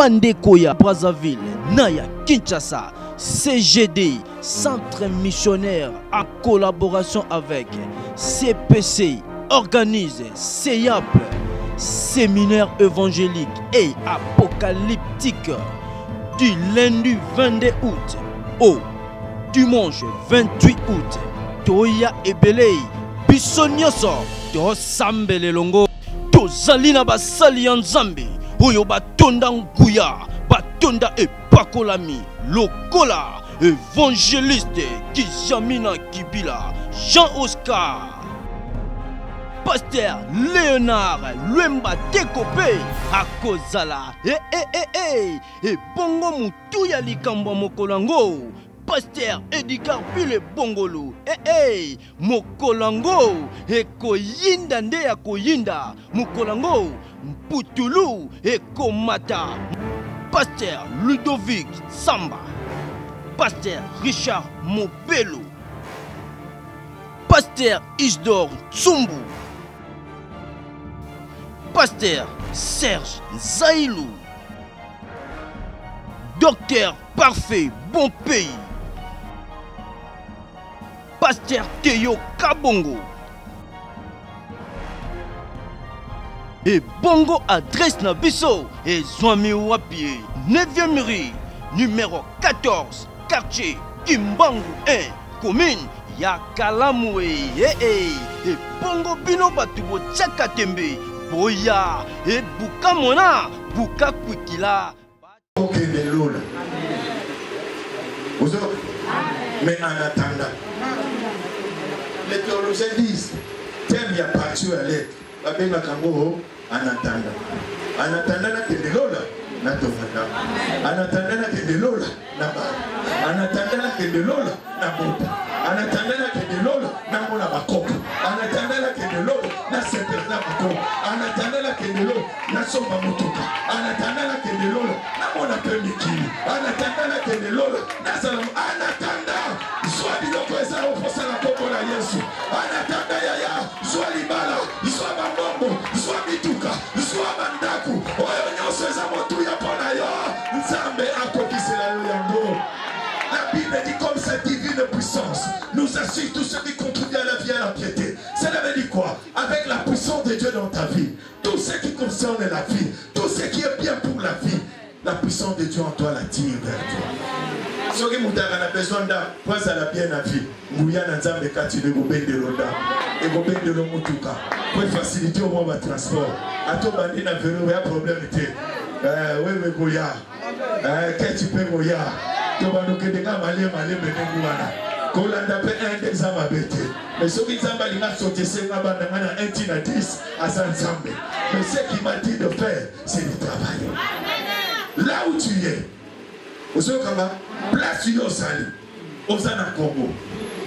Bandekoya, Brazzaville, Naya, Kinshasa, CGD, Centre Missionnaire, en collaboration avec CPC, organise CEAP, Séminaire évangélique et apocalyptique, du lundi 22 août au dimanche 28 août. Toya Ebelei, Bissonyoso, To Sambele Longo, To Zalina Basali Nzambe, Oyo Batonda Nguya, Batonda et Pakolami, Lokola, évangéliste Kizamina Kibila, Jean-Oscar, Pasteur Léonard Luemba Tekopé, Akozala, et Bongo Mutuya Likamba Mokolango, Pasteur Edgar Pile Bongolo, Mokolango, Koyinda Ndea Koyinda, Mokolango, Mputulu, Komata, Pasteur Ludovic Samba, Pasteur Richard Mopelo, Pasteur Isdor Tsumbu, Pasteur Serge Zailou, Docteur Parfait Bon Pays, Pasteur Teyo Kabongo. Et Bongo adresse Nabiso et Zwami Wapie, 9e rue, numéro 14, quartier Kimbangu 1, commune Yakalamwe. Et Bongo Bino Batubo Tchakatembe, Boya, et Bukamona, Bukakwikila. Ok, de l'eau. Mais en attendant, les théologiens disent, thème y a parti à l'aide. En attendant, en attendant que de l'eau là, na tomata. En attendant que de l'eau là, na bar. En attendant que de l'eau là, na bota. En attendant que de l'eau là, na mona bakoko. En attendant que de l'eau na sepelna bakoko. En attendant que de l'eau na somba motoka. En attendant que de l'eau na mona pemikini. En attendant que de l'eau na salam. En attendant, soit biloko eza ofosa la koko na Yesu. En attendant yaya, soit libala, soit bambombo, soit bituka, soit bandaku. Oyo nyonso eza motu ya pona yo. Nzambe akokisela yo yango. La Bible dit comme cette divine puissance nous assure tout ce qui contribue à la vie et à la piété. Cela veut dire quoi? Avec la puissance de Dieu dans ta vie, tout ce qui concerne la vie, tout ce qui est bien pour la vie, la puissance de Dieu en toi la tire vers toi. Ce qui a besoin de la bien la vie, Mouya Nzambe Kati de Goben de Roda et Goben de Lomutuka pour faciliter au moins le transport. À tout bandit n'a venu, il y a problème. Oui, mais Goya, qu'est-ce que tu peux Goya? Tu vas nous dire que malé, Kolanda pe un des amabete. Mais ce qui s'en va, il a sauté, c'est un tina 10 à Sanzambe. Mais ce qu'il m'a dit de faire, c'est de travailler. Là où tu es, au Sokama, place yo sali, au Zana Congo,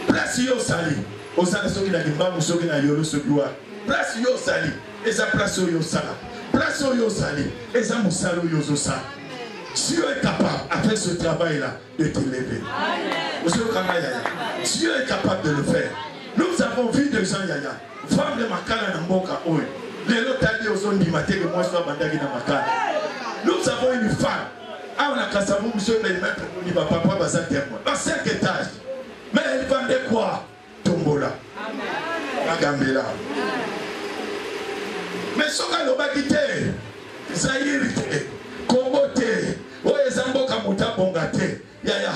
place yo sali, au Zana Soki na Gimba, au Soki na Yolo Sokiwa, place yo sali, et ça place yo sala, place yo sali, et ça moussalo yo zosa. Dieu est capable, après ce travail-là, de te lever. Dieu est capable de le faire. Nous avons vu des gens, yaya. Femme de Makala Namboka, oui. Les autres alliés aux zones du matin, que moi je sois bandagi dans Makala. Nous avons une femme. Ah, on a cassé mon monsieur, mais il m'a dit, papa, va ça témoin. Dans 5 étages. Mais elle vendait quoi? Tombola. Magambela. Mais ce qu'on a quitté, Zahir, Kombote, Oyezamboka Mouta Bongate, Yaya,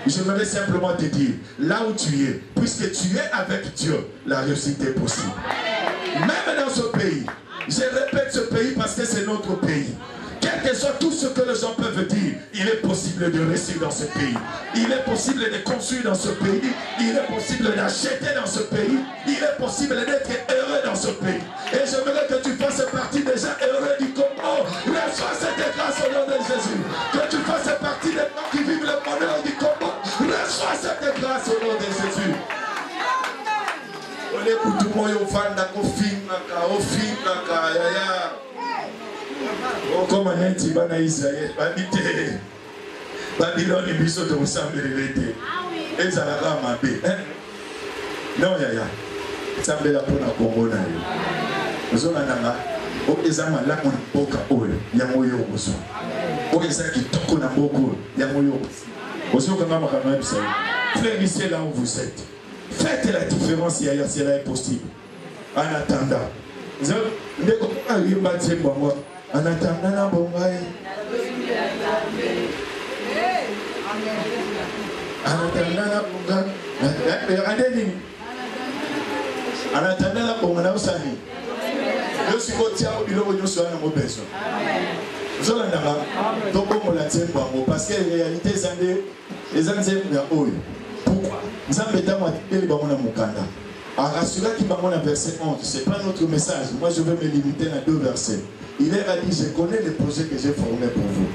je voudrais simplement te dire, là où tu es, puisque tu es avec Dieu, la réussite est possible. Même dans ce pays, je répète ce pays parce que c'est notre pays. Quel que soit tout ce que les gens peuvent dire, il est possible de réussir dans ce pays. Il est possible de construire dans ce pays. Il est possible d'acheter dans ce pays. Il est possible d'être heureux dans ce pays. Et je voudrais que tu fasses partie des gens heureux du Congo. Reçois cette grâce au nom de Jésus. Que tu fasses partie des gens qui vivent le bonheur du Congo. Reçois cette grâce au nom de Jésus. On écoute tout le monde au fan yaya. Oh, comme un intibana Israël, Babité, Babylone et Bissot de Moussambe-Révété. Et ça l'a ramabé. Non, yaya. Ça me l'a pour la Congo. Nous sommes en Nanga. O ezama la on boka oyo ya moyo oso. O ezaki toko na boko ya moyo oso. Oso kama makama bisa. Frères ici là où vous êtes. Faites la différence si cela est possible. En attendant. Ndeko ayimba tsemba moi. En attendant na bongai. En attendant na bongai. Regardez. En attendant na bongai na osani. Je suis côté à l'île de Soana Mobeso. Je l'ai dit, parce que la réalité, c'est que les gens aiment. Pourquoi? Nous avons été à rassurer qui va mon verset 11. Ce n'est pas notre message. Moi, je vais me limiter à 2 versets. Il est à dire, je connais les projets que j'ai formés pour vous.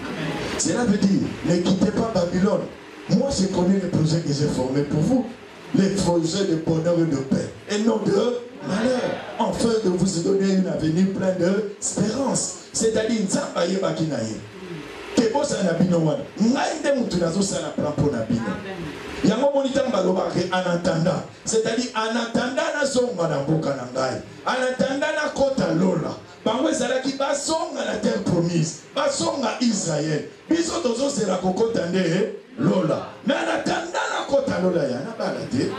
Cela veut dire, ne quittez pas Babylone. Moi, je connais les projets que j'ai formés pour vous. Les projets de bonheur et de paix. Et non de malheur. Enfin, de vous donner une avenir plein d'espérance. C'est-à-dire, Nzambaye Bakinaye. Kebo Sanabino Wana. Ngaïde Moutunazo Sanaplan pour Nabino. Yango Monitan Balobake en attendant. C'est-à-dire, en attendant na songa na mboka na ngai. En attendant na kota lola. Bangwe Zalaki basonga na terre promise. Basonga Israël. Biso tozo sera kokota nde lola. Mais en attendant na kota lola yana balade.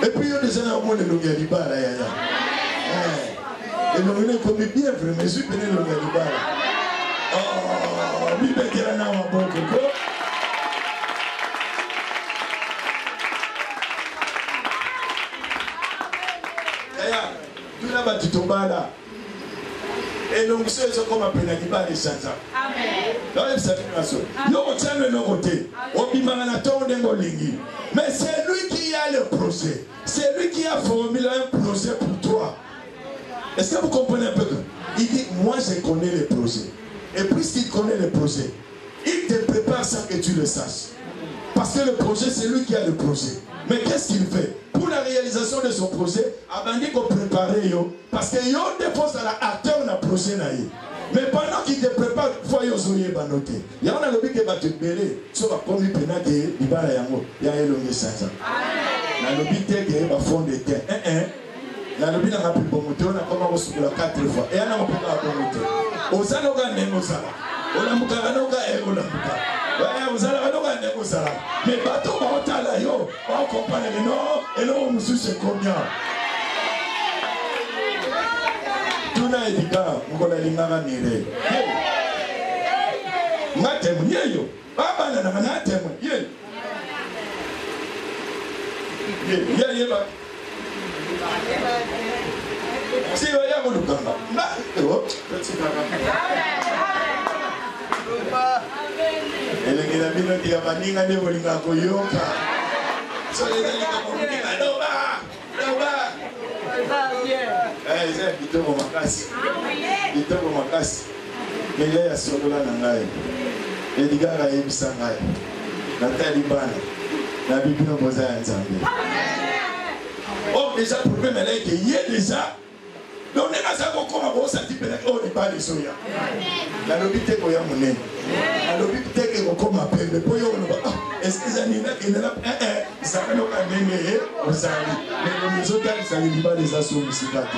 Et puis il y a des gens qui ont des longueurs de barre. Et l'on est comme bien vrai, mais je suis venu longueur de barre. Oh, oui, mais il y a un bon coco. Tout là-bas, tu tombes là. Et donc, c'est comme un pénalibar de Santa. Amen. Là, ça fait la chose. Nous, tiens le côté. Mais c'est lui qui a le projet. C'est lui qui a formulé un projet pour toi. Est-ce que vous comprenez un peu? Il dit, moi je connais les projets. Et puisqu'il connaît les projets, il te prépare sans que tu le saches. Parce que le projet, c'est lui qui a le projet. Mais qu'est-ce qu'il fait? Pour la réalisation de son projet, Abandi qu'on prépare, parce que yo dépose à la acteur dans le projet. Mais pendant qu'il te prépare, il faut que banoté. Il y a un lobby qui va te bérer. Sur la première pénale, il va y avoir un lobby sans ça. La lobby qui va fond de terre. La lobby n'a pas pu bon moteur, on a commencé sur la 4 fois. Et on a pas pu bon moteur. Aux Anoga Nemosala. On a Mukanoga et Olamuka. Vous allez avoir un négociateur. Mais bateau, on t'a là, on comprend les noms, et là, on se sait combien. Tout n'a été dit, on va aller dans la mire. Matem, yo. Papa, n'a pas matem, yé. Yé, si vous avez un peu et les amis qui ont venu à Néolinga Koyoka. So les amis qui ont c'est plutôt ma casse. Plutôt ma casse. Mais il y a sur la nangaï. Et les gars, ils sont là. La Taliban. La Bible nous pose un Zambie. Oh, déjà, le problème est qu'il y a déjà. Donc, on a ça comme un senti oh, il parle de soya. La lobité pour y amener. La lobité qui est comme un peu, mais pour y amener. Est-ce que ça n'est pas ça va nous amener aux amis. Mais les autres, ça n'est pas des assauts musicales.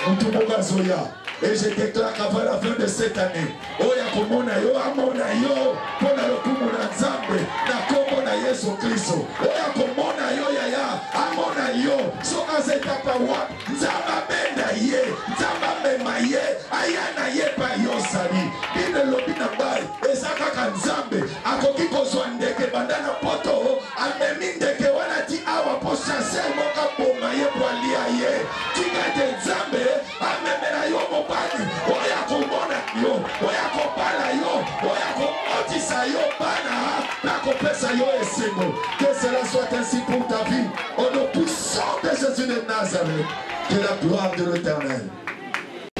On tout le monde soya. Et je déclare qu'avant la fin de cette année, oh yakomona yo amona yo pona lokumona nzambe na kombo na Yesu Kristo. Oh yakomona yo yaya amona yo so azetapa wa nzamba benda ye nzamba mema ye ayana ye pa yo sali bine lobi na bai ezaka ka nzambe akoki kozwa ndeke bandana poto amemi ndeke wana ti awa po chasser moka boma ye po alia ye tingate nzambe amemela yo mobali oya komona yo oya kopala yo oya komotisa yo bana na kopesa yo esengo. Que cela soit ainsi pour ta vie au nom puissant de Jésus de Nazareth. Que la gloire de l'Éternel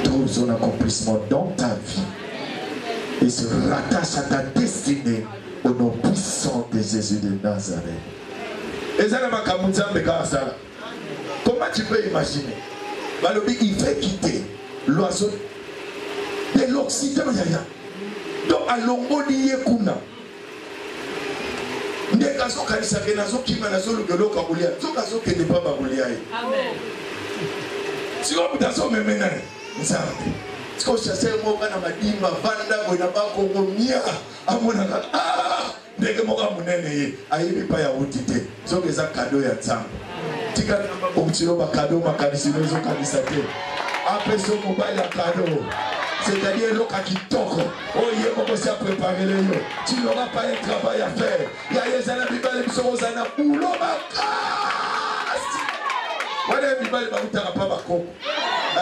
trouve son accomplissement dans ta vie et se rattache à ta destinée au nom puissant de Jésus de Nazareth. Comment tu peux imaginer? Il fait quitter l'oiseau de l'Occident. Donc à l'Ongoli Yekuna. Ndekazo kanisake nazo kima nazo lugelo kabulia. Zokazo kende pa babulia. Amen. Si on peut s'en mener, nous savons. Si on chasse un mot, on a dit, ma vanda, on a pas commis à mon ah, dès que mon amoureux aïe pas à outité. So que ça cadeau ya tsam. Tika comme tu l'as cadeau, ma carisine, ils ont carisate. Après ce mobile à cadeau. C'est-à-dire le cas qui toque. Oh, il y a commencé à préparer les yeux. Tu n'auras pas un travail à faire. Il y a des années qui sont aux années où l'on va casser. Voilà, il va y avoir pas ma coco.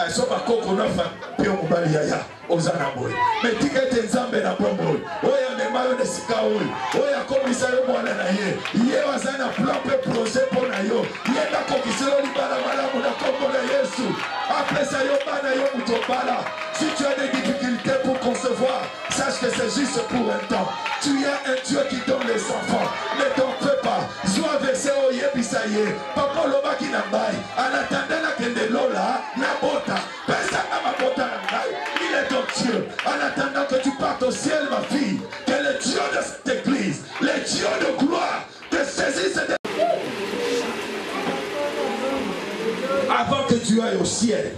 So ma coco n'a pas pu en balayer aux années. Mais tu es un zambé na bombo. Oh, il y a des maillots de Sikaoui. Oh, il y a comme ça le mois d'année. Il y a un plan de projet pour Nayo. Il y a un commissaire qui va la malade pour la Congo de Yesu. Après ça, il y a un Mutobala. Si tu as des difficultés pour concevoir, sache que c'est juste pour un temps. Tu as un Dieu qui donne les enfants. Ne t'en fais pas. Sois versé au Yebisaye. Papa Loba qui n'a pas. En attendant la Kende Lola, Nabota. Personne n'a ma bota. Il est ton Dieu. En attendant que tu partes au ciel, ma fille, que le Dieu de cette église, le Dieu de gloire, te saisisse de... Avant que tu ailles au ciel,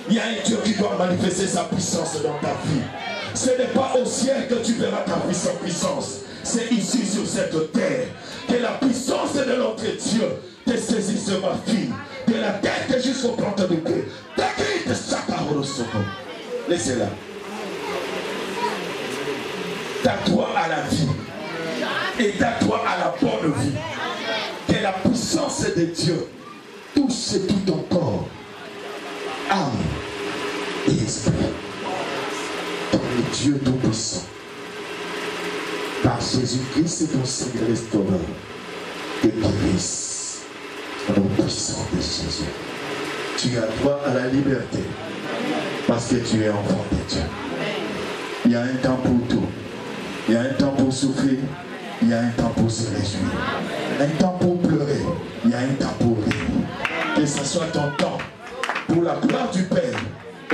il y a un Dieu qui doit manifester sa puissance dans ta vie. Ce n'est pas au ciel que tu verras ta puissance. C'est ici sur cette terre. Que la puissance de notre Dieu te saisisse, ma fille. De la tête jusqu'au plante de pied. T'écris de Sakaro Soko. Laissez-la. T'as-toi à la vie. Et t'as-toi à la bonne vie. Que la puissance de Dieu touche tout ton corps. Âme et esprit. Ton Dieu tout-puissant. Par Jésus-Christ, ton Seigneur restaurant, te guérisse au puissant de Jésus. Tu as droit à la liberté parce que tu es enfant de Dieu. Il y a un temps pour tout. Il y a un temps pour souffrir. Il y a un temps pour se réjouir. Un temps pour pleurer. Il y a un temps pour rire. Que ce soit ton temps pour la gloire du Père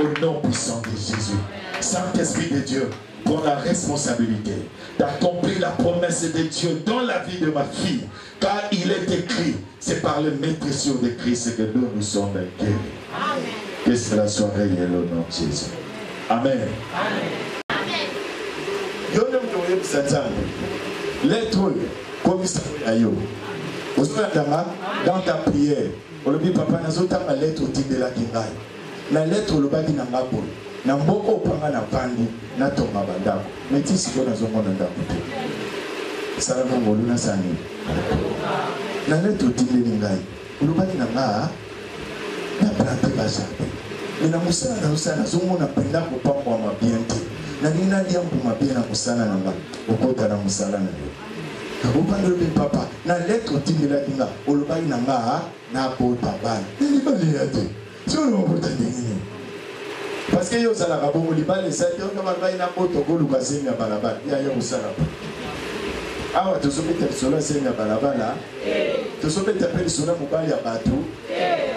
au nom puissant de Jésus. Saint-Esprit de Dieu, prends la responsabilité d'accomplir la promesse de Dieu dans la vie de ma fille. Car il est écrit, c'est par le maîtrise de Christ que nous sommes guéris. Que cela soit réel au nom de Jésus. Amen. L'être comme ça, dans ta prière, on le dit, papa, nous avons la lettre au titre de la Kingaï. La lettre au bas de Nangapol. Na mboko panga na pandi na toma bandako meti siko na zongo na ndako te sala ngolu na sani na leto tile ngai ulubaki na nga na plante bazabe na musana na usana zongo na penda ko pambo ma biente na nina liambu mabia na musana na nga okota na musala na yo upande de papa na leto tile la kinga ulubaki na nga na bota bana ni bali yate sio no bota nini. Parce que yo sala ka bongo libale sa yo kama bai na moto ko luka senya balabala ya yo sala awa to sobeta sola senya balabala to sobeta pe sola mobali ya batu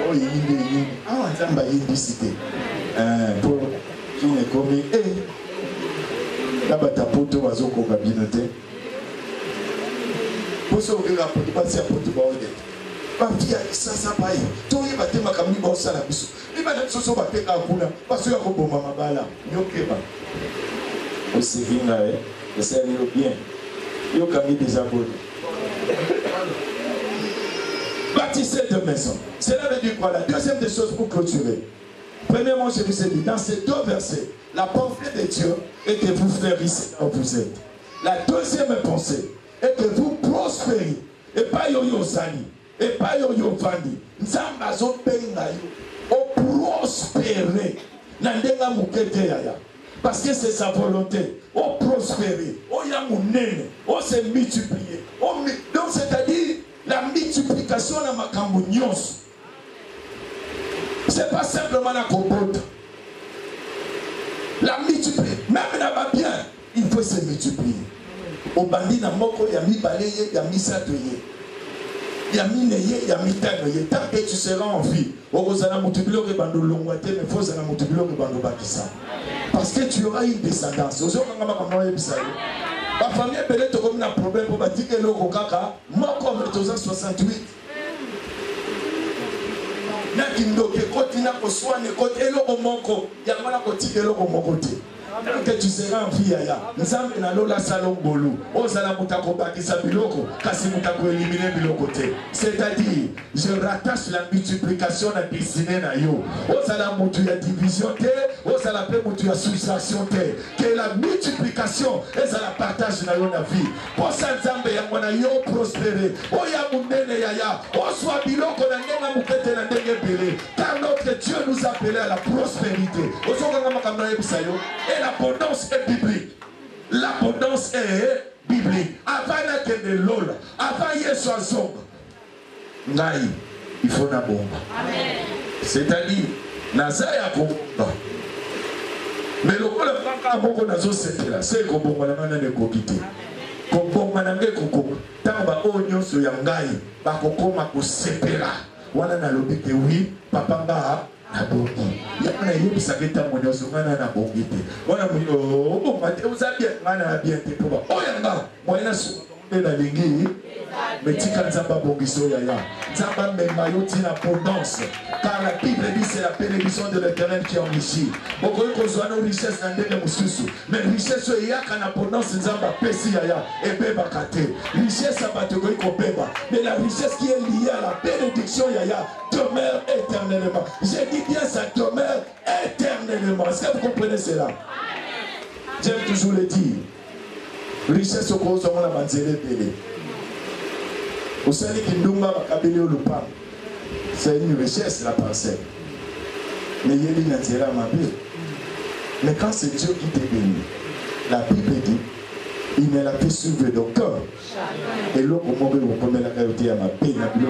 o yindi awa nzamba yindi cité pour qui ne commis la batapoto bazoko ka binote pour so que la poto passer poto ba ode ba fia ça bai to yi batema kamni ba sala biso liba na soso bateka kuna parce que ko bomba mabala yokeba o sevinga c'est bien yo kami des abonnés bâtissez de maisons. Cela veut dire quoi? La deuxième des choses pour clôturer. Premièrement, je vous ai dit dans ces deux versets, la pensée de Dieu est que vous fleurissez là où vous êtes. La deuxième pensée est que vous prospérez et pas yo sani et pas yo vandi. Nzamba zo penga yo o prospérer nandenga mukete yaya. Parce que c'est sa volonté. On prospérer, on y a mon nez, on se multiplier. Donc c'est-à-dire la multiplication de ma cambonios. C'est pas simplement la compote. La multiplier, même là-bas bien, il faut se multiplier. Au bandit na moko, il y a mi balaye, il y a mi satoye. Il y a mi neye, il y a mi tanoye. Tant que tu seras en vie, au rosana multiplier le bando longwate, mais faut ça multiplier le bando bakisa. Parce que tu auras une descendance. La famille peut-être comme un problème pour bâtir que l'eau kaka, moi comme 68. kindoke kotina koswane kote eloko moko yamana kotika eloko moko te. Que tu seras en vie ya nzambe na lola salon bolu ozala mutako bakisa biloko kasi mutako éliminer biloko te. C'est-à-dire je rattache la multiplication na destinée na yo ozala mutu ya division te ozala pe mutu ya soustraction te. Que la multiplication ezala partage na yo na vie posa nzambe yango na yo prospérer oya munene yaya oswa biloko na ngenga mukete na ndenge belé car notre Dieu nous a appelé à la prospérité. Ozokanga makambo na yebisa yo l'abondance est biblique. L'abondance est biblique. Avant la kende lola, avant Yesu azonga, ngai il faut na bomba. C'est-à-dire nazaya bomba. Mais le kola kaka moko nazo sepela, c'est ko bomba na ngana ne kokite. Ko bomba na nge koko, tamba o nyonso ya ngai ba kokoma ko sepela. Wana na lobike oui, papa nga na bongi yana yebisa keta monyoso ngana na bongi te wana mo o mate uzabia ngana na bien te poba oyanga moyena su na lingi metika nzamba bongiso ya nzamba mema yoti na abondance car la Bible dit c'est la bénédiction de l'Éternel qui enrichit bokoyi kozwa no richesse na ndenge mususu mais richesse eyaka na abondance nzamba pesi ya ebebaka te richesse abato koyi kobeba mais la richesse qui est liée à la bénédiction ya demeure éternellement. Je dis bien ça demeure éternellement. Est-ce que vous comprenez cela? J'aime toujours le dire. Richesse au cause de la manzele télé. Vous savez qu'il nous m'a kabélé au lupin. C'est une richesse la pensée. Mais il y a une intérêt à ma vie. Mais quand c'est Dieu qui te bénit, la Bible dit, il me l'a fait suivre de cœur. Et l'autre moment où on peut la carotter à ma peine, il y a un peu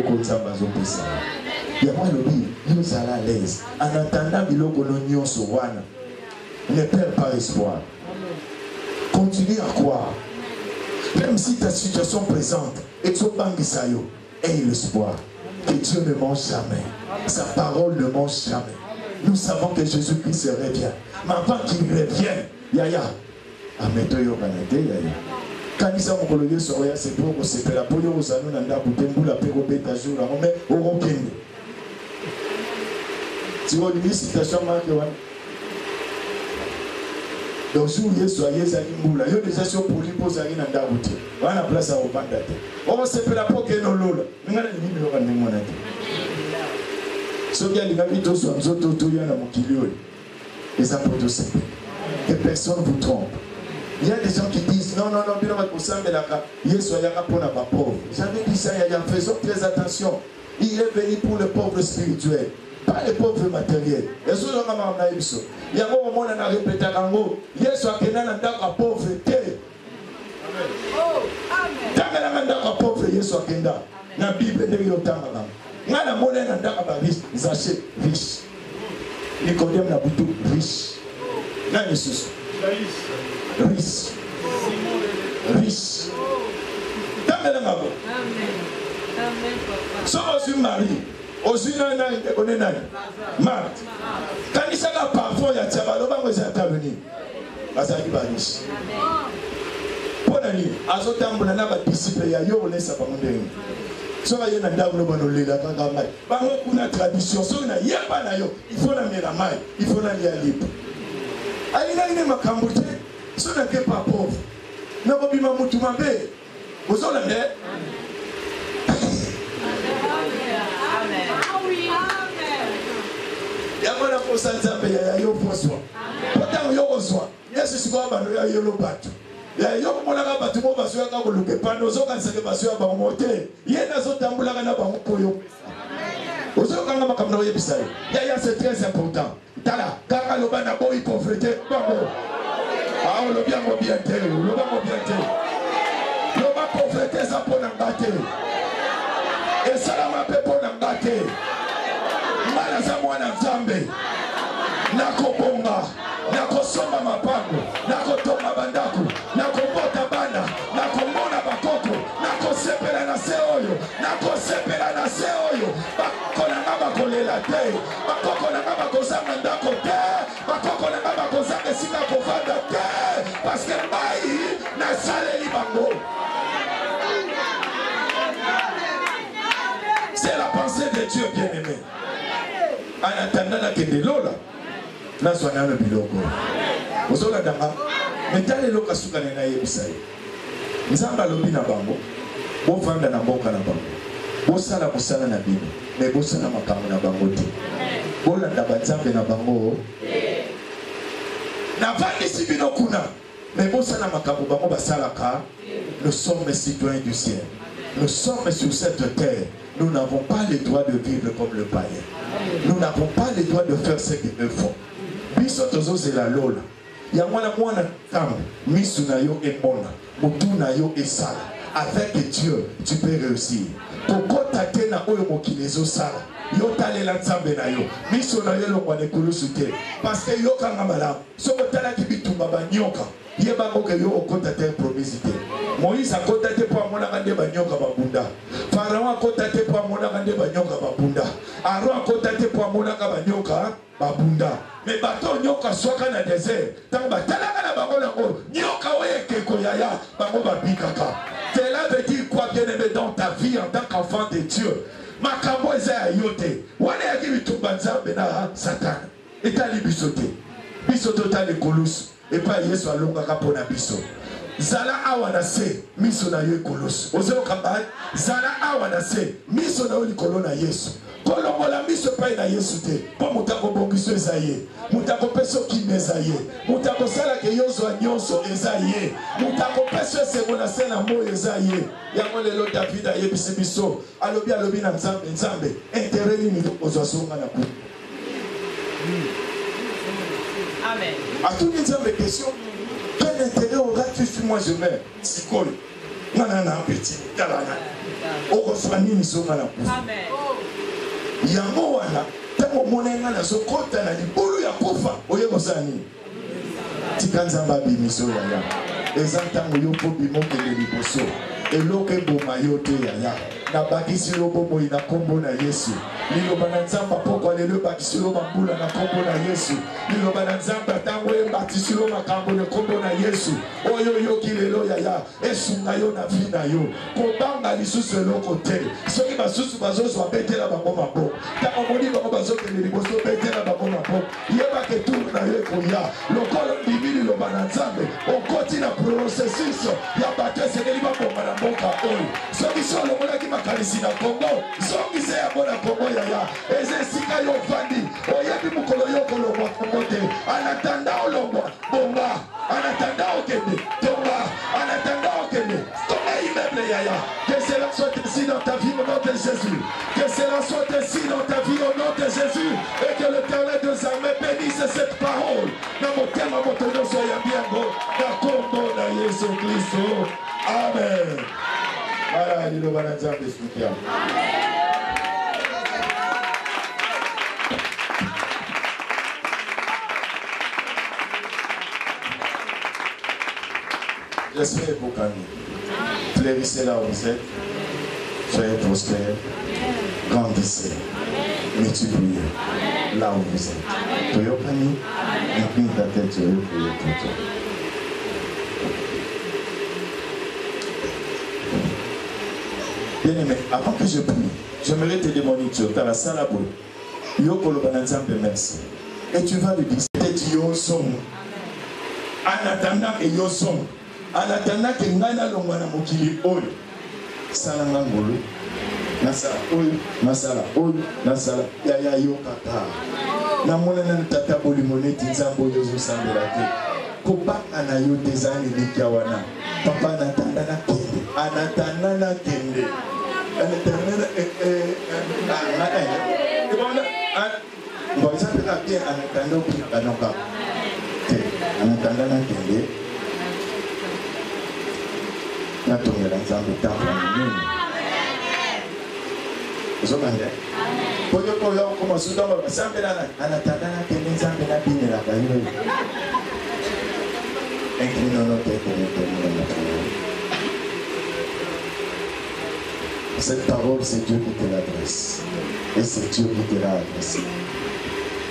il y a moi le dit, nous allons à l'aise. En attendant, il y a un union sur Wana. Ne perds pas espoir. Continue à croire. Même si ta situation présente est trop bangisayo, aie l'espoir que Dieu ne mange jamais. Sa parole ne mange jamais. Nous savons que Jésus-Christ revient. Mais avant qu'il revienne, Yaya, ameto yo kanete Yaya. Kanisa mokoloye soya c'est pour que c'est la poyo osano na ndaku tembula peko beta jour na mais au kende. Tu vois une citation marquée donc jour Yesu ayeza kimbula yo déjà sur pour poser na ndaku te. Wana place à ovanda te. On se la poke no lola. Ngana ni mimi lokane mona te. Soki alinga bito so nzoto to yana mokilioni. Les apôtres simples. Que personne vous trompe. Il y a des gens qui disent non, non, non, j'avais dit ça, faisons très attention. Il est venu pour les pauvres spirituels, pas les pauvres matériels. Et ce genre il y a un moment où on a répété à mot, Yesu a kenan la pauvreté. Amen. Pauvre Yesu a kenan. La Bible dit au temps. Ngana mona na ndaka ba riche, Zaché riche. Nicodème na butu riche. Na Yesus. Riche. Riche. Amen. So aussi Marie, aussi nana on nani. Marthe. Kanisa ka parfum ya tiabalo bango za tabuni. Bazali ba riche. Ponani azotambola na ba disciple ya yo onesa pa mondenge. So va y a ndabo no bano lela kanga mai. Bango kuna tradition so na yeba na yo, il faut na mela mai, il faut na lia libre. Aina ine makambo te. So na ke pas pauvre. Na ko bima mutu mabe. Ozola ne? Amen. Amen. Ya mwana kosa nzambe ya yo poswa. Pota yo oswa. Yesu siko bano ya yo lo batu. Ya yo mona ka batu mo baso ya ka ko luke pano zo kan seke baso ya ba mote. Yena zo tambula kana ba mokoyo. Ozo kanga makambo ya bisai. Ya c'est très important. Tala kanga lo bana boy pauvreté bango. Ah on lo bien mo bien te, lo ba mo bien te. Lo ba pauvreté ça pour ngate. Et ça la ma pe pour ngate. Mala za mwana nzambe. Nako bonga. Nako somba mapango. Nako tonga bandaku. Nako bota bana. Nako mona bakoko. Nako sepela na se oyo. Nako sepela na se oyo. Bakoko na ngaba kolela te. Bakoko na ngaba kozanga ndako te. Bakoko na ngaba kozanga sika kovanda te. Parce que mai na sale libango. C'est la pensée de Dieu bien-aimé. anatanda kende lola na swana no biloko ozola danga metale loka suka na yebisai nzamba lobi na bango bo vanda na mboka na bango bo sala musala na bino mais bo sala makambo na bango te bo landa banzambe na bango na vandi si bino kuna mais bo sala makambo bango basalaka. Nous sommes citoyens du ciel. Nous sommes sur cette terre. Nous n'avons pas le droit de vivre comme le païen. Nous n'avons pas le droit de faire ce qu'ils me font. Bisotozo c'est la lola. Yamwana mwana tam misunayo et mona. Mutunayo et sala. Avec Dieu, tu peux réussir. Kokota tena oyo mokilezo sala. Yo talela nzambe na yo. Miso na yo longwa nekulu sute. Parce que yo kanga malamu. Soko tala kibitumba banyoka. Yeba ngoke yo okota te promisité. Moïse a kota te po amona kande banyoka babunda. Pharaon a kota te po amona kande banyoka babunda. Aaron a kota te po amona ka banyoka babunda. Mais bato nyoka swaka na désert. Tant batalaka na bango nango. Nyoka oye keko yaya bango babikaka. Cela veut dire quoi bien aimé dans ta vie en tant qu'enfant de Dieu. Makambo eza yote. Wana yaki bitumba nzambe na Satan. Etali bisote. Bisoto tali kolus. Et pas Yesu alongaka pona biso. Zala awana se miso na yo kolos. Ozeo kamba zala awana se miso na yo likolo na Yesu. Kolongola miso pa na Yesu te. Po mutako bongiso ezaye. Mutako peso kimezaye. Mutako sala ke yozo nyonso ezaye. Mutako peso segona sena mo ezaye. Yango lelo David ayebisi biso. Alobi na nzambe. Intérêt ni ozo songa na ku. Amen. À tout le monde, question, quel intérêt aura-tu si moi je meurs? Sikol, nanana petit, talana. Okosani ni songa na ku. Amen. Yango wana, tango monenga na sokota na libulu ya kufa, oyebosani. Tikanzamba bimiso ya. Ezantango yo po bimoke le liboso. Eloke boma yote ya. Na bakisi lobo moi na kombo na Yesu. Lilo bananzamba poko alelo bakisi lobo mbula na kombo na Yesu. Lilo bananzamba tango e bakisi lobo makambo na kombo na Yesu. Oyo yo kilelo ya esunga yo na vi na yo. Kobanga lisusu eloko te. Soki basusu bazoso abetela bango mabo. Tango moni bango bazoke le liboso betela bango mabo. Yeba ke tour na yo koya. Lokolo bibili lo bananzambe. Okoti na processus ya batese ke liba bomba na mboka oyo. Soki solo mona ki makalisi na Kongo. Soki se ya bona Kongo ya ezesika yo fandi oyebi mukolo yo kolongwa Kongo te anatanda olongwa bomba anatanda okende tomba anatanda okende tomba immeuble yaya. Que cela soit ainsi dans ta vie au nom de Jésus. Que cela soit ainsi dans ta vie au nom de Jésus. Et que l'Éternel des armées bénisse cette parole dans mon thème à mon tonneau soyez bien beau dans Kongo na Yesu Christo. Amen. Voilà, il va nous dire. Amen. J'espère pour Camille. Fleurissez là où vous êtes. Soyez prospères. Grandissez. Multipliez là où vous êtes. Toyo Camille. Incline ta tête sur eux pour toi. Bien aimé, avant que je prie, j'aimerais te demander, tu as la salle à boule. Yoko le bananzambe merci. Et tu vas lui dire, c'était Yosom. En attendant que Yosom. En attendant que Ngana Longwana Mokili Oyo. Salanga Ngolo. Nasala Oyo. Nasala Oyo. Nasala Yaya Yokata. Namona Tata Bolimoneti Nzambo Yozo Sambelate. Kopa Anayo Tezani Likiawana. Papa Natana Kende. Anatana Kende. Anatana Bon, ça peut être bien en attendant qu'il n'y a pas en attendant Kende. Natonga Nzambe Tamba Nini. Vous entendez? Pour que vous commencez à vous Nzambe en attendant Kende Nzambe na bine la bayo. Inclinons nos têtes et nous cette parole, c'est Dieu qui te l'adresse. Et c'est Dieu qui te l'a adressé.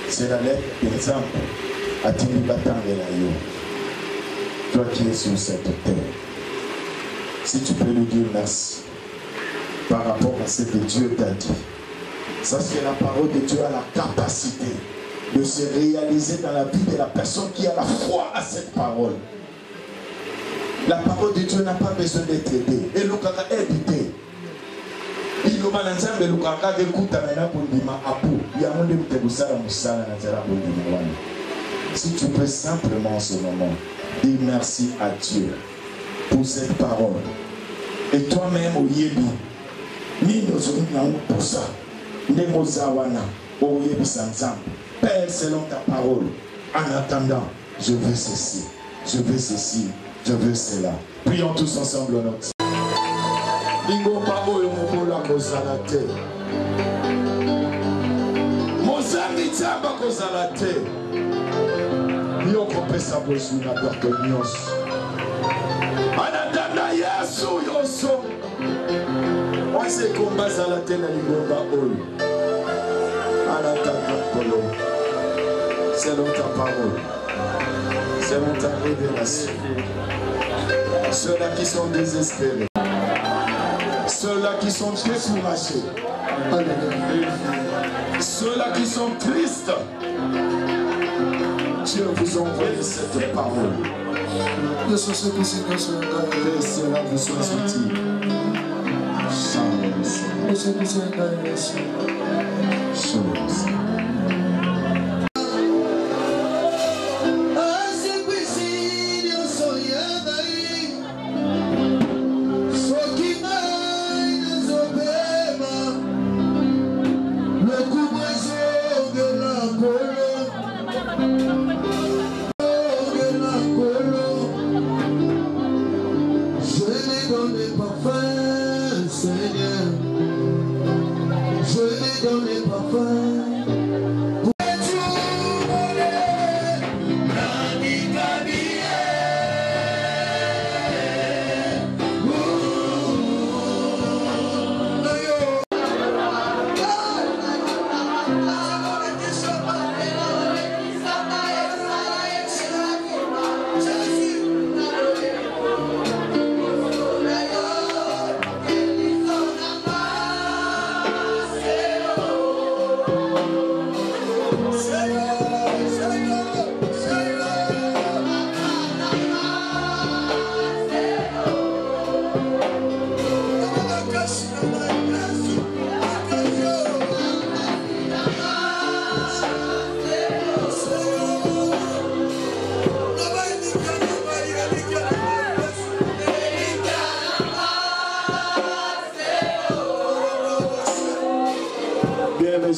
C'est la lettre d'exemple à Tinibatan et Layo. Toi qui es sur cette terre. Si tu peux lui dire merci par rapport à ce que Dieu t'a dit. Parce que la parole de Dieu a la capacité de se réaliser dans la vie de la personne qui a la foi à cette parole. La parole de Dieu n'a pas besoin d'être aidée. Et le kaka habité. Il y a le kaka de kuta na bondima apu. Il y a un de musala musala na zara bondima wana. Si tu peux simplement en ce moment dire merci à Dieu pour cette parole. Et toi-même au yebi. Ni nous avons pour ça. Ni mozawana au yebi sanzam. Père, selon ta parole. En attendant, je veux ceci. Je veux ceci. Je veux cela. Prions tous ensemble notre. Ingo pabo yo mobola kozalate. Mozambi tamba kozalate. Yo kopesa bosu na porte nyos. Anatanda yasu yoso. Moi c'est combat zalate na lingomba oyo. Anatanda kolo. Selon ta parole. Selon ta révélation. Ceux-là qui sont désespérés, ceux-là qui sont découragés, ceux-là qui sont tristes, Dieu vous envoie cette parole. Que cela vous soit utile.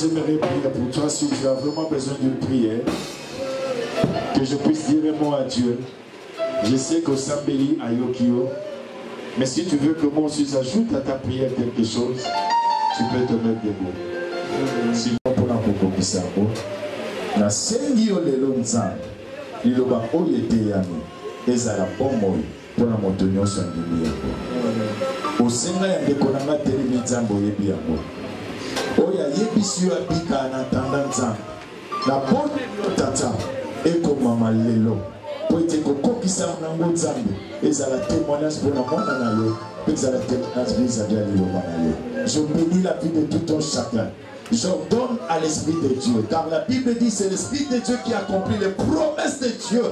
J'aimerais prier pour toi si tu as vraiment besoin d'une prière, que je puisse dire un mot à Dieu. Je sais qu'au Sambeli à Yokio, mais si tu veux que moi aussi j'ajoute à ta prière quelque chose, tu peux te mettre debout. Sinon pour la Kokomisako, na sengi o lelo nzambe, liloba oyo eteyami, ezala bomoi pour la motonyo sangimi yako. Osenga ya ndeko nanga telemi nzambe oyebi yango. Oya yebisio abika anatanda nzambe na bonne tata eko mama lelo po ete kokokisa nango nzambe ezala témoignage pour la mwana na yo ezala témoignage vis-à-vis ya liloba na yo. Je bénis la vie de tout un chacun. J'ordonne à l'Esprit de Dieu, car la Bible dit c'est l'Esprit de Dieu qui accomplit les promesses de Dieu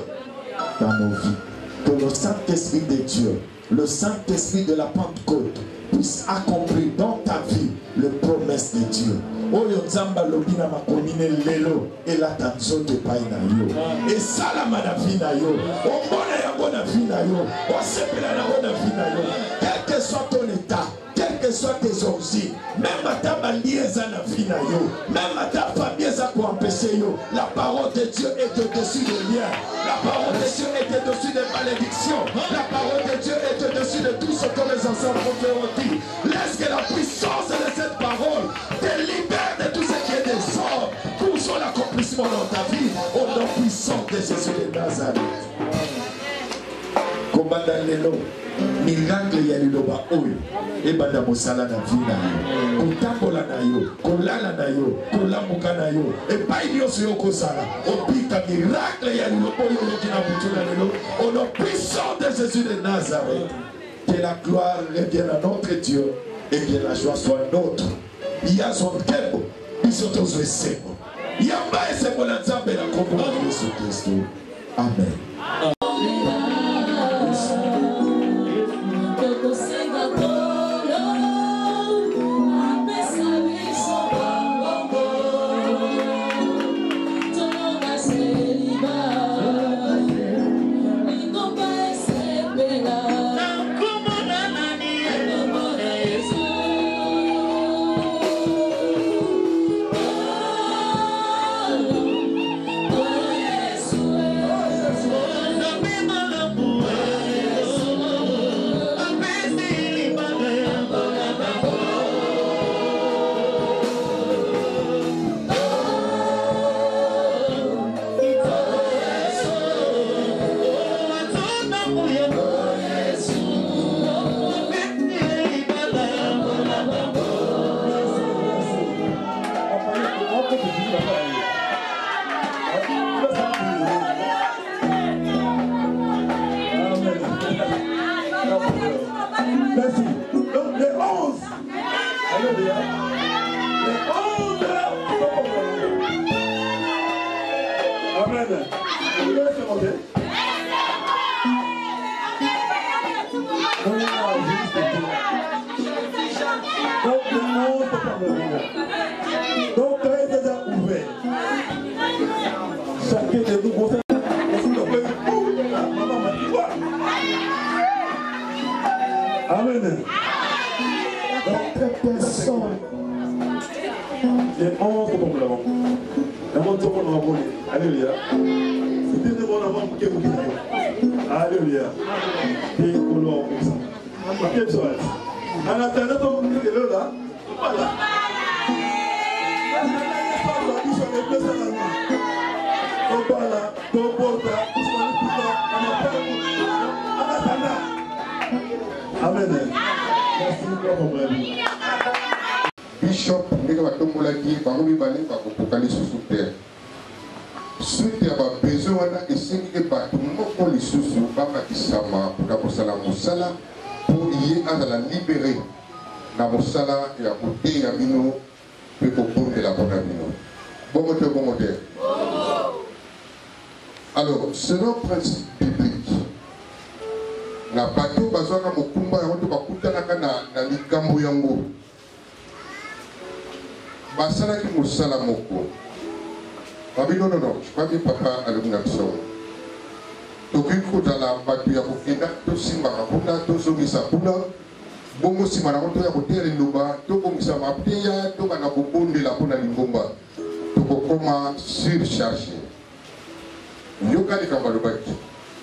dans nos vies. Que le Saint-Esprit de Dieu, le Saint-Esprit de la Pentecôte puisse accomplir dans ta vie les promesses de Dieu. Oyo nzamba lobina makomine lelo elata nzoto epai na yo esalama na vi na yo omona yango na vi na yo osepela nango na vi na yo, quel que soit ton état, quelles que soient tes origines, même à ta bali eza na vi na yo, même à ta famille eza pour empêcher yo, la parole de Dieu est au-dessus des liens, la parole de Dieu est au-dessus des malédictions, la parole de Dieu est au-dessus de tout ce que les anciens prophètes ont dit. Laisse que la puissance de cette parole te libère de tout ce qui est désordre pour son accomplissement dans ta vie au nom puissant de Jésus de Nazareth. Komanda lelo miracle ya liloba oyo ebanda mosala na vi na yo, kotambola na yo, kolala na yo, kolamuka na yo, epai nyonso yo kozala obika miracle ya liloba oyo oyoki na butu na lelo au nom puissant de Jésus de Nazareth. Que la gloire revienne à notre Dieu et que la joie soit nôtre. Il y a son temple, biso tozwa esengo yamba esengo na nzambe na kombo na Yesu Kristo. Amen. Donc, quand il est déjà ouvert, chacun de nous, vous faites maman m'a dit quoi? Amen. Donc, personne. Les 11 comme l'avant. D'abord, tout le monde va voler. Alléluia. C'était de bon avant que vous dites. Alléluia. Et qu'on l'a comme ça. Quelle chose. En attendant, tout le monde est là. Voilà. Amen. Bishop, nous avons tout le monde qui va sous terre. Suite à besoin et c'est que pour les sous-sous, pour y aller à la libérer. Na mosala ya côté ya bino pe ko de la bonne bino. Bon moteur. Alors, selon le principe biblique, na bato bazwana mokumba ya watu bakutanaka na likambo yango. Basala ki mosala moko. Babino non, je crois que papa a l'illumination. Toki ko dala bato ya kokenda to simba kapuna to zongisa puna. Bongo si manakoto ya kotere loba to komisa mapeya to bana kobonde la pona lingomba to kokoma surchargé yoka ni kamba lobaki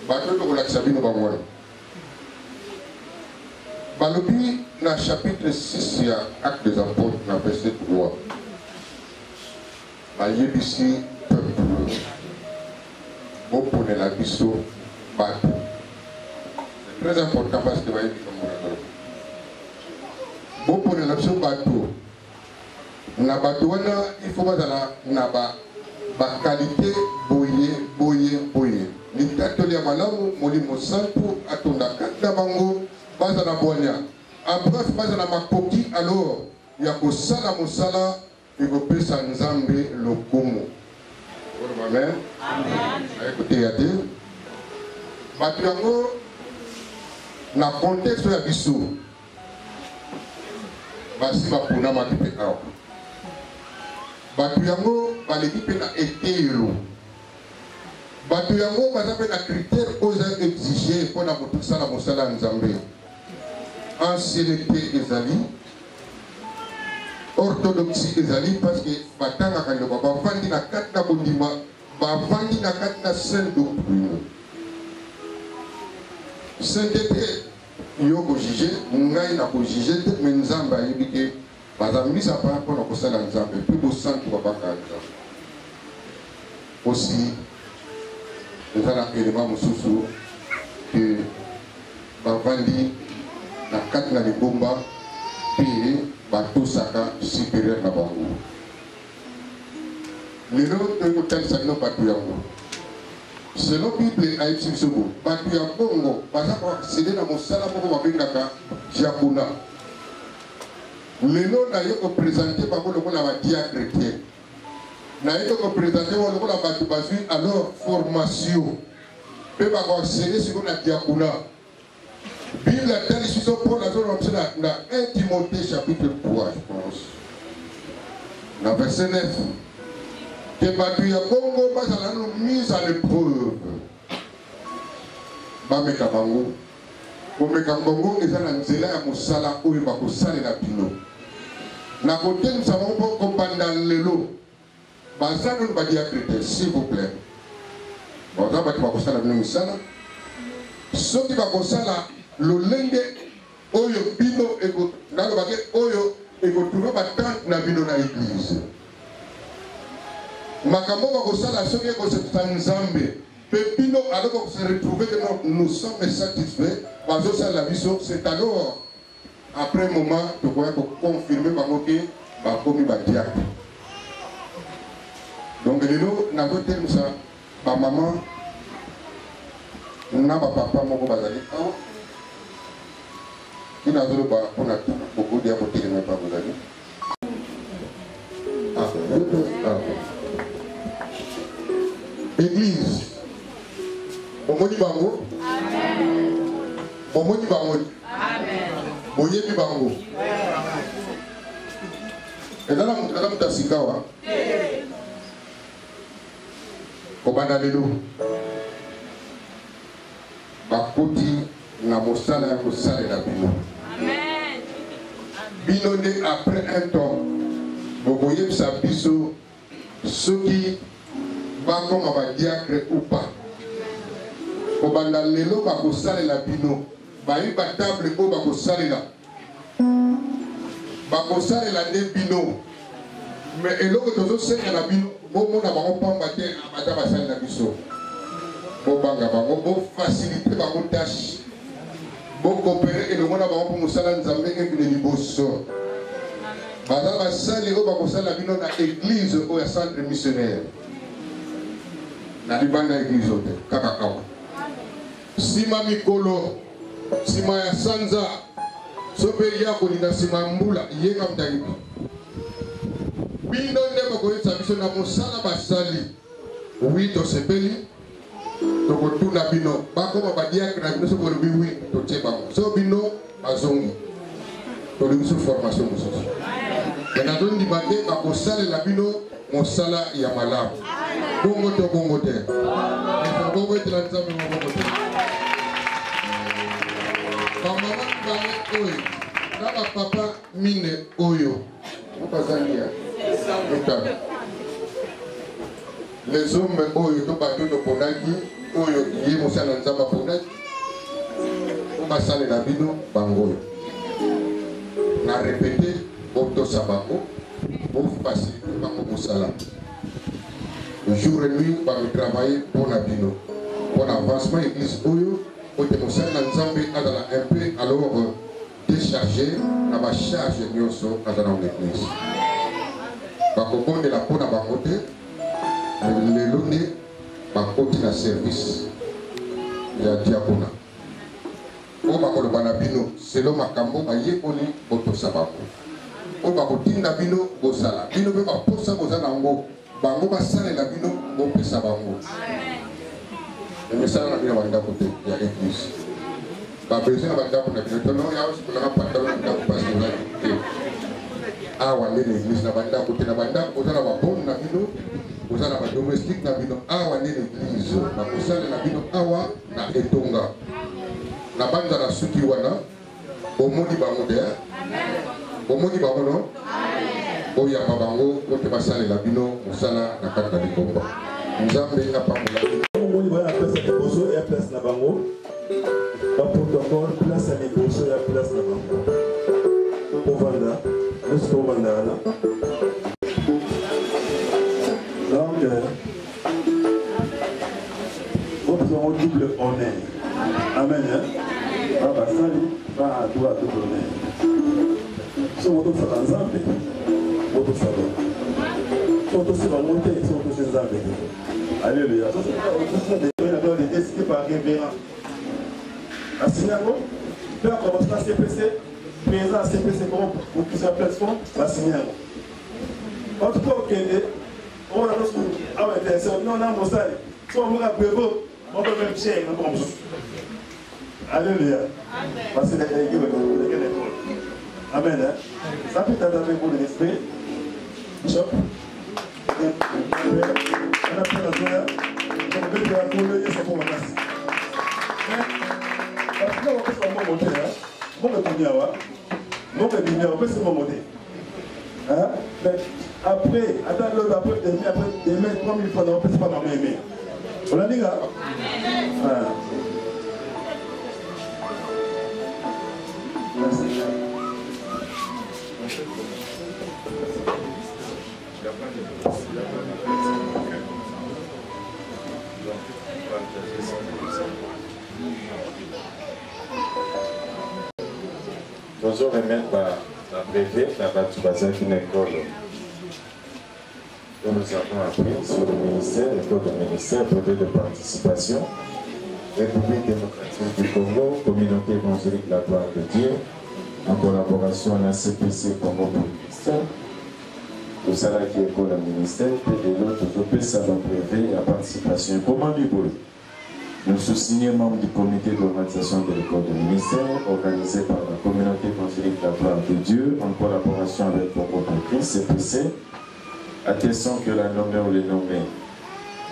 bato to kolakisa bino bangwana balobi na chapitre 6 ya Actes des Apôtres na verset 3 bayebisi peuple boponela biso bato c'est très important parce que bayebi kamba pour la bateau, na bateau il faut na ba qualité boye. Ni katoli ya malamu molimo santu atonda kata bango baza na bonya. En bref baza na makoki alors ya ko sala mosala et ko pesa nzambe lokumu. Amen. Amen. Écoutez yate. Bateau yango na contexte ya biso. Basi bapona makipe awa bato yango baleki mpe na etelo bato yango baza mpe na critère oza exige mpo na kosala mosala ya nzambe ancienneté ezali orthodoxie ezali parce que batangaka ndoka bavandi na kati na bondima bavandi na kati na sainte doctrine sainteté yo ko juger ngai na ko juger te mais nzamba yebi ke bazamisa pa pour na kosala nzambe puis bo santu babaka nzambe aussi ezala élément mosusu que bavandi na kati na libomba puis batosaka supérieur na bango lelo tokotalisa bino bato yango selon Bible ayebisi biso bo bato ya bongo baza koaccéder na mosala moko babengaka diakona Le nom n'a pas présenté par le monde à diacre chrétien. N'a pas présenté par le monde à basé alors formation. Peut pas accéder sur la diaconat. Bible la telle situation pour la zone dans 1 Timothée chapitre 3, je pense. Dans verset 9. Que Batuya Congo va à mise à l'épreuve. Bameka Bango. Bameka Bango est dans l'anzela à Moussala où il va courir la pino. Na côté nous savons pas qu'on pendant le lot. Bazar nous va dire s'il vous plaît. Bon, ça va courir la pino Moussala. Ce qui va courir la le lenge oyo bino ego na le baguette oyo ego trouver ba tante na bino na église. Makambo va courir la ce qui est concept Nzambe. Pepino, alors qu'on se retrouve que nous sommes satisfaits, la vision, c'est alors, après un moment, nous pouvons confirmer que nous commis un diacre. Donc, nous avons dit ça, ma maman, n'a pas papa, mon bazali, qui n'a pas pour beaucoup de côté de mes parents. Église. Bomoni bango. Amen. Bomoni bango. Amen. Boyebi bango. Et dans la mutasikawa. Kobanda lelo. Bakoti na mosala ya kosala la bino. Amen. Bino ne après un temps. Boboyebi sa biso soki bakoma ba diacre ou pas. Kobanda lelo bakosale la bino bayi ba table ko bakosale la ne bino mais eloko tozo senya la bino bomo na bango pamba te amata basale na biso bo banga bango bo faciliter bango tâche bo coopérer elongo na bango pour mosala nzambe ekune liboso baza basali oyo bakosala la bino na église oyo ya centre missionnaire na libanda église oyo kaka kawa sima mikolo sima ya sanza sope ya kolinda sima mbula yenga mtayibi bino nde bakoyesa biso na mosala basali wi tosepeli tokotuna bino bakoma badiakre na bino soki olobi wi totie bango so bino bazongi tolobi so formation mosusu ena tondima te bakosalela bino mosala ya malamu bongo to bongo te bongo etela nzambe mabongo te bamama bango oyo na bapapa mine oyo opazangia etana les hommes oyo to bato toponaki oyo ye mosala nzambe aponaki obasalela bino bango oyo na répété botosa bango bofacilité bango mosala jour et nuit bazo travailler pour la bino pour l'avancement église oyo ote mosala na nzambe azala un peu alors déchargé na bacharge nyonso azala na l'église bakobondela mpona bango te lelo nde bakoti na service ya diakona oyo bakoloba na bino selo makambo bayekoli botosa bango oyo bakotinda bino bosala bino mpe baposa bozala yango bango basalela bino bopesa bango emisala na bino bandako te ya église babesoin ya bandako na bino tono yaosikolaka patalo na ndako pastorali te awa nde na église na bandako te na bandako oza na babone na bino oza na badomestique na bino awa nde na église bakosalela bino awa na etonga na banza na suki wana omoni bango te omoni bango no oyamba bango kote basalela bino mosala na kati na likomba nzambe apambola omoni baya place ya liboso ya place na bango baprotocole place ya liboso ya place na bango ovanda nyonso ovanda wana donc opesongo double honneur amen basali badroit double honneur so motosala nzambe motosala so motosala ngo te so motosi nzambe te alléluia est-ce que par révérend asinyango mpe akomosa CPC président à CPC pour qu'ils soient plateforme, va signer. En tout cas, on a notre non, non, mon stade. Si on va prévoir, on peut même cher, on peut. Alléluia. Parce que les gars, amen. Ça peut être avec vous de l'esprit. Bishop. On a fait la joie. On veut faire pour le pour ma place. Parce que on peut pas monter là. Bon le premier là. Non le premier on peut se monter. Hein? Après, attends l'autre après demain 3000 fois on peut pas m'aimer. On a dit là. Amen. Merci. Nous remettre la brevet, la Batoubaza qui est l'école. Nous avons appris sur le ministère, l'école du ministère, brevet de participation, République démocratique du Congo, communauté évangélique La Gloire de Dieu, en collaboration avec la CPC Congo pour Christ. Tout ça qui est pour le ministère, et l'autre, je peux savoir brevet et la participation. Comment du boulot? Nous sous-signons membres du comité d'organisation de l'école du ministère, organisé par la communauté évangélique La Gloire de Dieu, en collaboration avec Congo pour Christ, CPC, attestant que la nommée ou les nommés,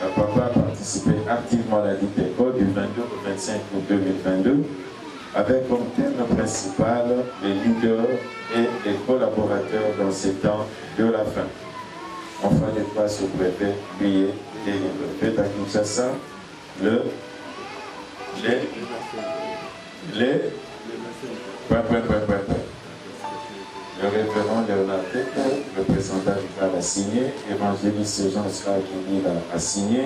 la papa a participé activement à la dite école du 22 au 25 août 2022, avec comme thème principal les leaders et les collaborateurs dans ces temps de la fin. Enfin, les places au préfet, prier et le préfet à Kinshasa, le révérend Léonard Tête, le présentant Ricard a signé, évangéliste Jean-Charles a signé,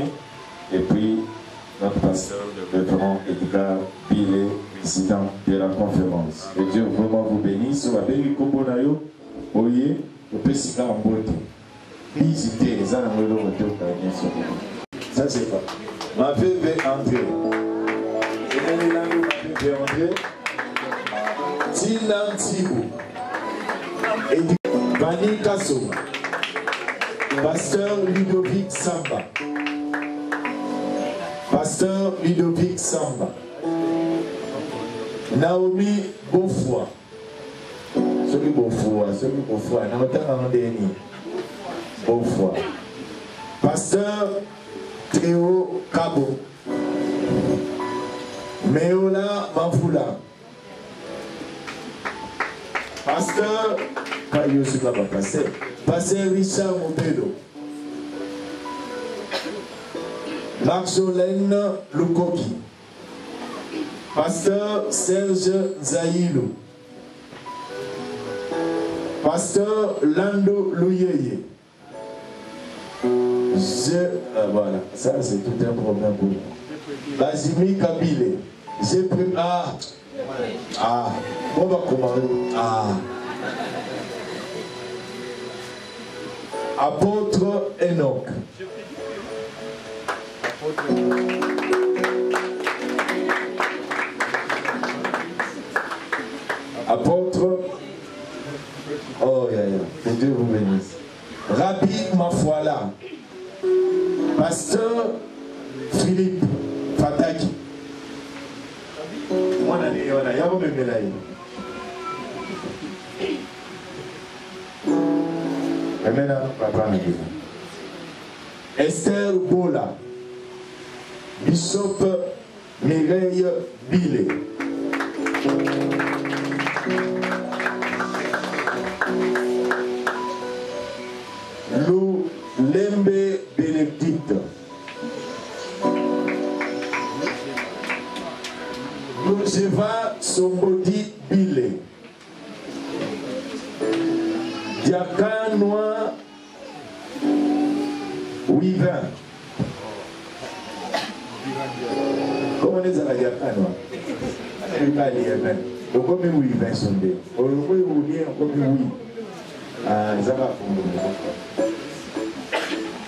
et puis notre pasteur, le révérend Edgar Billet, président de la conférence. Que Dieu vraiment vous bénisse. Vous avez eu Kombonayo, Oye, au Pessika en beauté. Visitez les animaux de ça c'est pas. Ma bébé André. André. Tilan Tibou. Et Vani Kassoma. Pasteur Ludovic Samba. Pasteur Ludovic Samba. Naomi Beaufoy. Celui Beaufoy. Beaufoy. Pasteur Théo Cabo. Meola Mafula. Pasteur Pasteur Richard Mobedo. Marjolaine Lukoki. Pasteur Serge Zaïlou. Pasteur Lando Louyeye. Voilà, ça c'est tout un problème pour nous. Bazimi Kabile. J'ai pris. On va commander. Apôtre Enoch. Apôtre. Oh, que Dieu vous bénisse. Rabbi Mafuala. Pasteur Philippe Fataki. Esther Bola. Bishop Mireille Bile. Lou Lembe Bénédicte. Loujeva Sombodi Bile. Diakanoa Ouivin. Comment on est à la Diakanoa? Donc, comme Ouivin sondé. On peut oublier comme oui.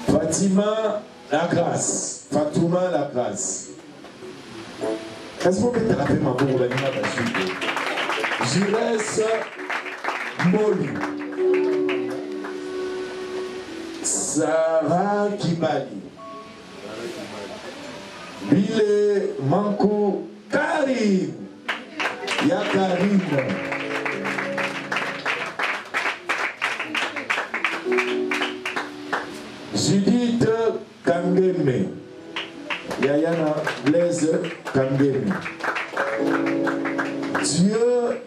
Fatima la grâce. Fatouma la grâce. Est-ce que vous pouvez taper ma bourre la suite? Jires Moli, Sarah Kibali, Bile Mankou Karim, ya Karim, Judith Kangeme, Yayana Blaise Kangeme, Dieu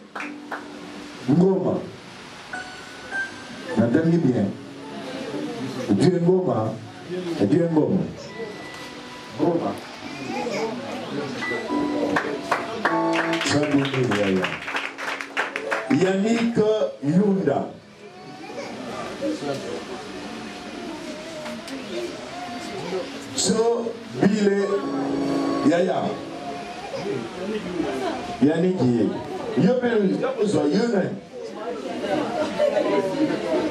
Ngoma, n'entendez bien, Dieu Ngoma, Dieu Ngoma, Ngoma. Yannick Yunda, So Bile Yaya, Yannick Yobel, Yabozo Yunan,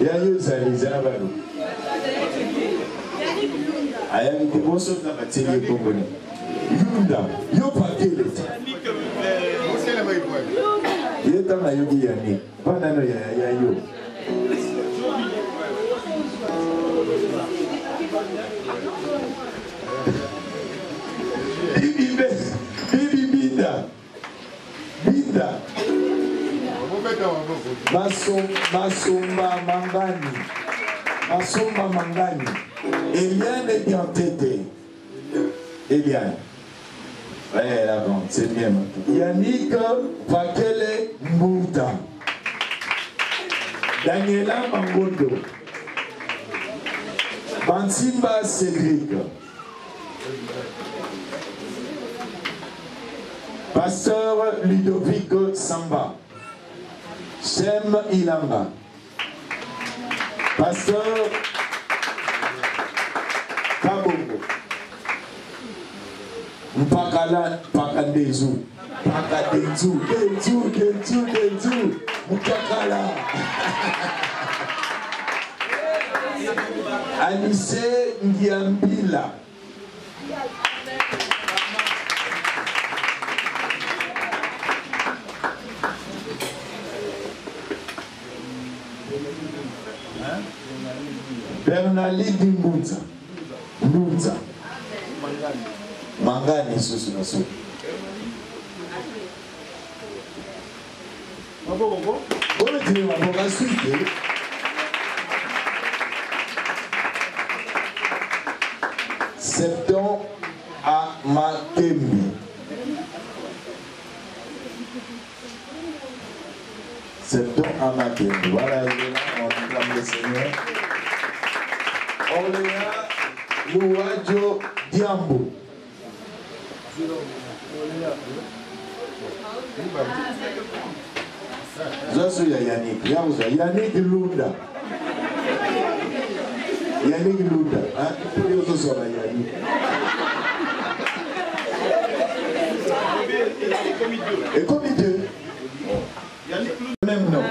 Yayosa Lizanabaru. I am the most of the material company. Yunda, Yopakele. Yeta na yogi yani, banano ya yo. Bibi Binda, Binda. Masomba Mangani, Eliane Diantete, Eliane. Ouais, là, bon, c'est bien. Yannick Pakele Mouta, Daniela Mangondo, Bansimba Cédric, Pasteur Ludovic Samba, Shem Ilamba, Pasteur Kabongo, Mpakala Pakandezu, Pakadenzu, Denzu, Mpakala. Anise Ndiambila. Bernalidi Mbunza. Mangani susu na susu. Ole tini maboga suite. Septembre à Makembi. Septembre à Makembi. Voilà, on acclame le Seigneur. Oléa Louadjo Diambo. Zosu ya Yannick. Yannick Lunda. Yannick Lunda. Hein? Il faut dire que ce soit Yannick. Et comme Dieu. Même non.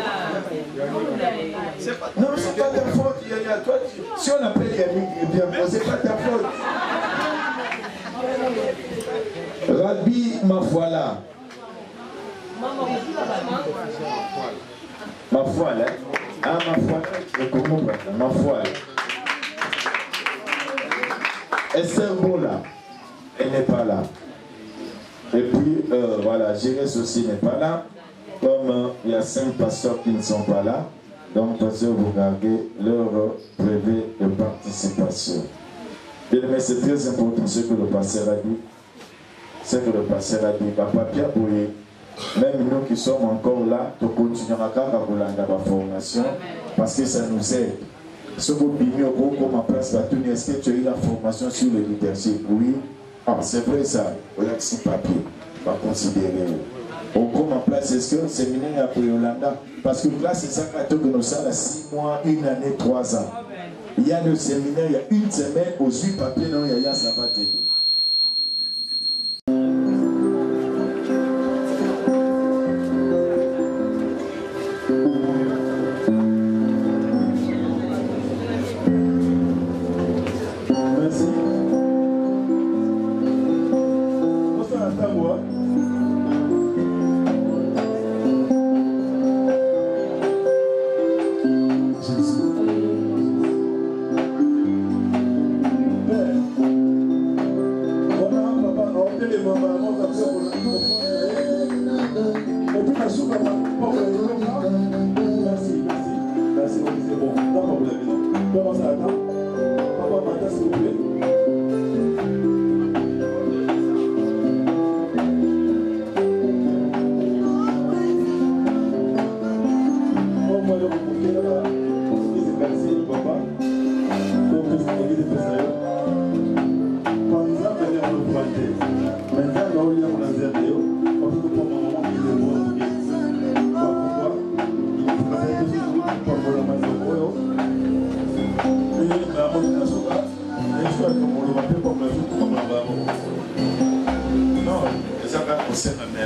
Non, c'est pas ta faute. Toi, si on appelle Yannick Diambo, c'est pas ta faute. Rabbi Mafuala. Mafuala. Ah, Mafuala. Mafuala. Esther Bola, elle n'est pas là. Et puis, voilà, Jérès aussi n'est pas là. Comme il y a 5 pasteurs qui ne sont pas là, donc, pasteurs, vous gardez leur brevet de participation. Bien aimé, c'est très important ce que le pasteur a dit. Ce que le pasteur a dit. Papa Pierre Boye, même nous qui sommes encore là, nous continuerons à faire la formation parce que ça nous aide. Ce que vous dites, comment place la tenue, est-ce que tu as eu la formation sur le leadership? Oui. Ah, c'est vrai ça. On a petit papier. On va considérer. On commence en place, est-ce que le séminaire a pris Yolanda? Parce que là, c'est ça que nous sommes à 6 mois, 1 année, 3 ans. Il y a le séminaire, il y a 1 semaine, aux 8 papiers, non, il y a ça va t'aider.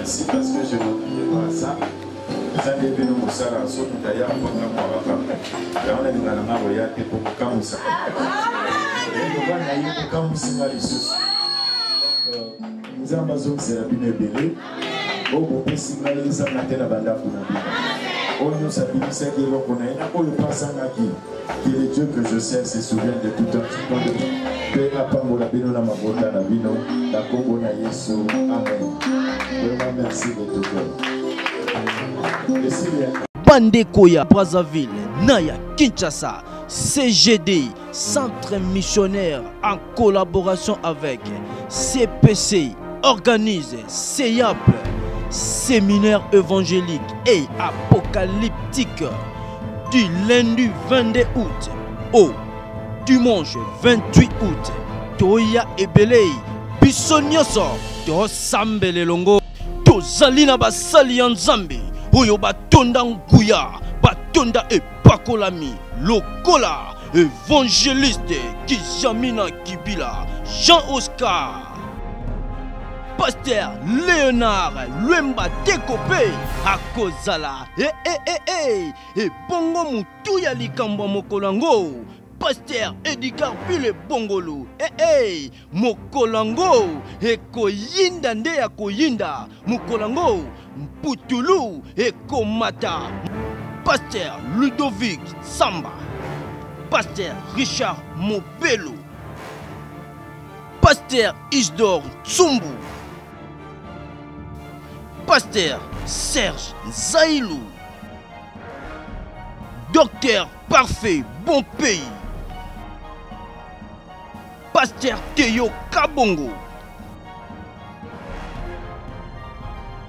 Merci parce que je m'attendais pas à ça. Vous avez vu nous ça là, sauf d'ailleurs, on va on a dit dans la royauté pour comme ça. Nous avons besoin de c'est la bien belé. Au bout de signaler ça matin la bande pour nous. On nous sabine c'est que l'on connaît. On le passe en acquis. Que le Dieu que je sais se souvient de tout un petit peu de temps. Que la parole la bino la mabota la bino la Congo na Yesu. Amen. Vraiment merci de tout cœur. Bandekoya, Brazzaville, Naya, Kinshasa, CGD, Centre missionnaire en collaboration avec CPC, organise CEAP, séminaire évangélique et apocalyptique du lundi 22 août au dimanche 28 août. Toya Ebelei, Bissonyoso, To Sambele Longo, To Zalina Basali Nzambi. Oyo batonda nguya, batonda epakolami, lokola, évangéliste, Kizamina Kibila, Jean-Oscar, Pasteur Léonard, Luemba Tekope, Akozala, et bongo mutuya likamba mokolango, Pasteur Edgar Pile Bongolo, mokolango, ekoyinda nde ya koyinda, mokolango, Mputulu et Komata. Pasteur Ludovic Samba. Pasteur Richard Mobelo. Pasteur Isdor Tsumbu. Pasteur Serge Zailou. Docteur Parfait Bon Pays. Pasteur Théo Kabongo.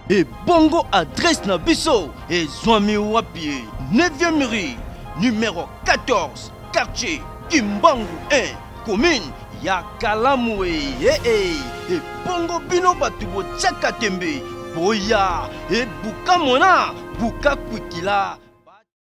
Et bongo adresse na biso et Zwami Wapie 9e rue numéro 14 quartier Kimbangu 1 commune ya Kalamoué et bongo bino batubo tchaka tembe boya et buka mona buka kwikila